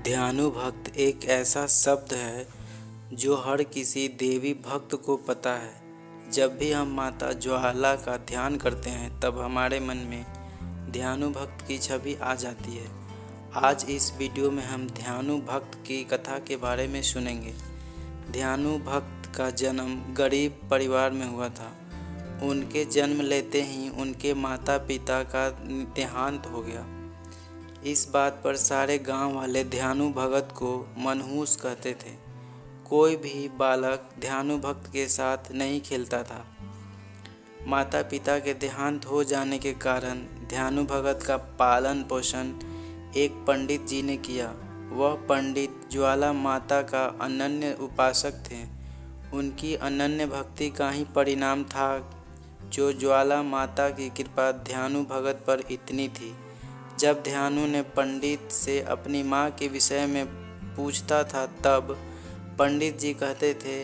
ध्यानुभक्त एक ऐसा शब्द है जो हर किसी देवी भक्त को पता है। जब भी हम माता ज्वाला का ध्यान करते हैं तब हमारे मन में ध्यानुभक्त की छवि आ जाती है। आज इस वीडियो में हम ध्यानुभक्त की कथा के बारे में सुनेंगे। ध्यानुभक्त का जन्म गरीब परिवार में हुआ था। उनके जन्म लेते ही उनके माता पिता का देहांत हो गया। इस बात पर सारे गांव वाले ध्यानुभक्त को मनहूस कहते थे। कोई भी बालक ध्यानुभक्त के साथ नहीं खेलता था। माता पिता के देहांत हो जाने के कारण ध्यानुभक्त का पालन पोषण एक पंडित जी ने किया। वह पंडित ज्वाला माता का अनन्य उपासक थे। उनकी अनन्य भक्ति का ही परिणाम था जो ज्वाला माता की कृपा ध्यानुभक्त पर इतनी थी। जब ध्यानु ने पंडित से अपनी माँ के विषय में पूछता था तब पंडित जी कहते थे,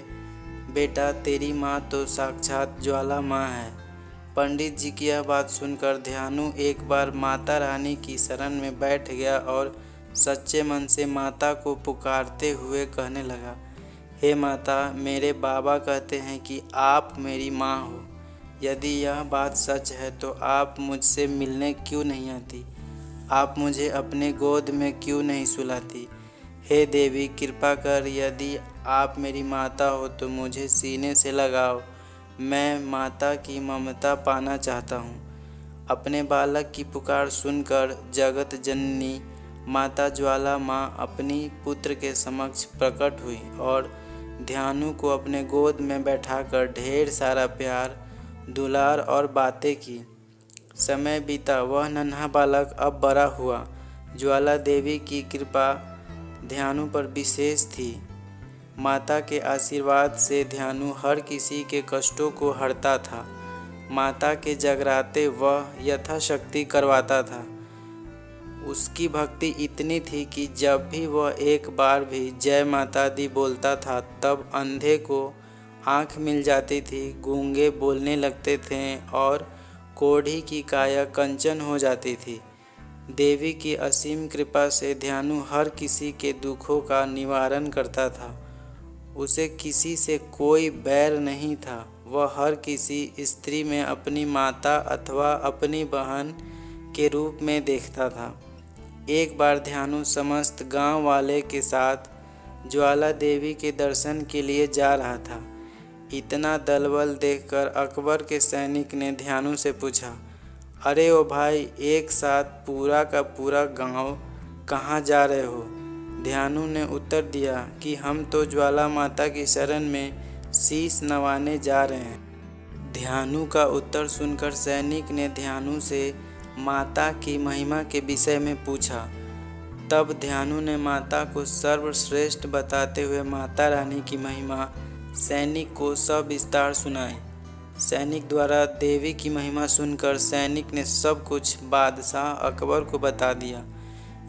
बेटा तेरी माँ तो साक्षात ज्वाला माँ है। पंडित जी की यह बात सुनकर ध्यानु एक बार माता रानी की शरण में बैठ गया और सच्चे मन से माता को पुकारते हुए कहने लगा, हे माता, मेरे बाबा कहते हैं कि आप मेरी माँ हो। यदि यह बात सच है तो आप मुझसे मिलने क्यों नहीं आती? आप मुझे अपने गोद में क्यों नहीं सुलाती? हे देवी, कृपा कर यदि आप मेरी माता हो तो मुझे सीने से लगाओ। मैं माता की ममता पाना चाहता हूँ। अपने बालक की पुकार सुनकर जगत जननी माता ज्वाला माँ अपनी पुत्र के समक्ष प्रकट हुई और ध्यानु को अपने गोद में बैठाकर ढेर सारा प्यार, दुलार और बातें की। समय बीता, वह नन्हा बालक अब बड़ा हुआ। ज्वाला देवी की कृपा ध्यानु पर विशेष थी। माता के आशीर्वाद से ध्यानु हर किसी के कष्टों को हरता था। माता के जगराते वह यथाशक्ति करवाता था। उसकी भक्ति इतनी थी कि जब भी वह एक बार भी जय माता दी बोलता था तब अंधे को आँख मिल जाती थी, गूंगे बोलने लगते थे और कोढ़ी की काया कंचन हो जाती थी। देवी की असीम कृपा से ध्यानु हर किसी के दुखों का निवारण करता था। उसे किसी से कोई बैर नहीं था। वह हर किसी स्त्री में अपनी माता अथवा अपनी बहन के रूप में देखता था। एक बार ध्यानु समस्त गांव वाले के साथ ज्वाला देवी के दर्शन के लिए जा रहा था। इतना दलबल देखकर अकबर के सैनिक ने ध्यानु से पूछा, अरे ओ भाई, एक साथ पूरा का पूरा गांव कहाँ जा रहे हो? ध्यानु ने उत्तर दिया कि हम तो ज्वाला माता की शरण में शीश नवाने जा रहे हैं। ध्यानु का उत्तर सुनकर सैनिक ने ध्यानु से माता की महिमा के विषय में पूछा। तब ध्यानु ने माता को सर्वश्रेष्ठ बताते हुए माता रानी की महिमा सैनिक को सविस्तार सुनाई। सैनिक द्वारा देवी की महिमा सुनकर सैनिक ने सब कुछ बादशाह अकबर को बता दिया।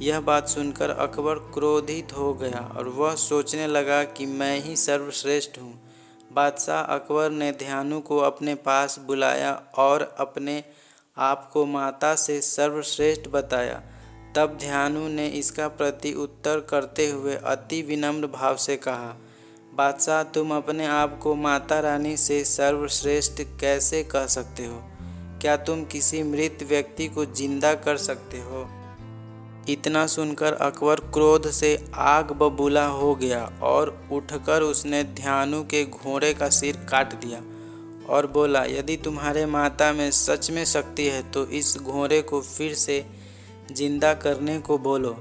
यह बात सुनकर अकबर क्रोधित हो गया और वह सोचने लगा कि मैं ही सर्वश्रेष्ठ हूँ। बादशाह अकबर ने ध्यानु को अपने पास बुलाया और अपने आप को माता से सर्वश्रेष्ठ बताया। तब ध्यानु ने इसका प्रति उत्तर करते हुए अति विनम्र भाव से कहा, बादशाह, तुम अपने आप को माता रानी से सर्वश्रेष्ठ कैसे कह सकते हो? क्या तुम किसी मृत व्यक्ति को जिंदा कर सकते हो? इतना सुनकर अकबर क्रोध से आग बबूला हो गया और उठकर उसने ध्यानु के घोड़े का सिर काट दिया और बोला, यदि तुम्हारे माता में सच में शक्ति है तो इस घोड़े को फिर से जिंदा करने को बोलो।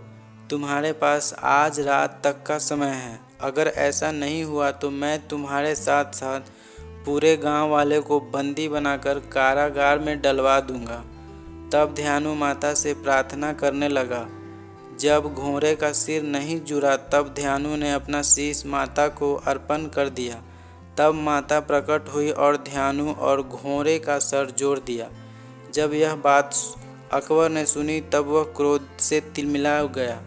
तुम्हारे पास आज रात तक का समय है। अगर ऐसा नहीं हुआ तो मैं तुम्हारे साथ साथ पूरे गांव वाले को बंदी बनाकर कारागार में डलवा दूंगा। तब ध्यानु माता से प्रार्थना करने लगा। जब घोड़े का सिर नहीं जुड़ा तब ध्यानु ने अपना शीश माता को अर्पण कर दिया। तब माता प्रकट हुई और ध्यानु और घोड़े का सर जोड़ दिया। जब यह बात अकबर ने सुनी तब वह क्रोध से तिलमिला गया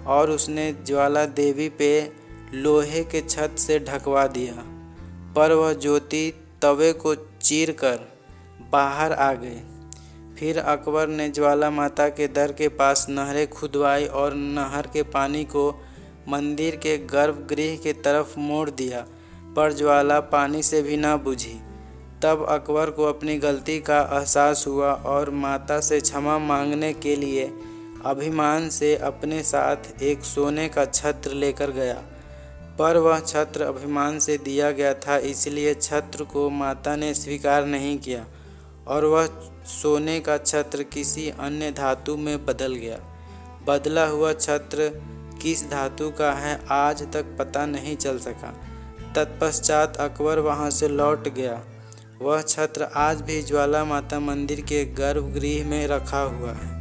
और उसने ज्वाला देवी पे लोहे के छत से ढकवा दिया, पर वह ज्योति तवे को चीरकर बाहर आ गई। फिर अकबर ने ज्वाला माता के दर के पास नहरें खुदवाई और नहर के पानी को मंदिर के गर्भगृह के तरफ मोड़ दिया, पर ज्वाला पानी से भी न बुझी। तब अकबर को अपनी गलती का एहसास हुआ और माता से क्षमा मांगने के लिए अभिमान से अपने साथ एक सोने का छत्र लेकर गया, पर वह छत्र अभिमान से दिया गया था, इसलिए छत्र को माता ने स्वीकार नहीं किया और वह सोने का छत्र किसी अन्य धातु में बदल गया। बदला हुआ छत्र किस धातु का है आज तक पता नहीं चल सका। तत्पश्चात अकबर वहां से लौट गया। वह छत्र आज भी ज्वाला माता मंदिर के गर्भगृह में रखा हुआ है।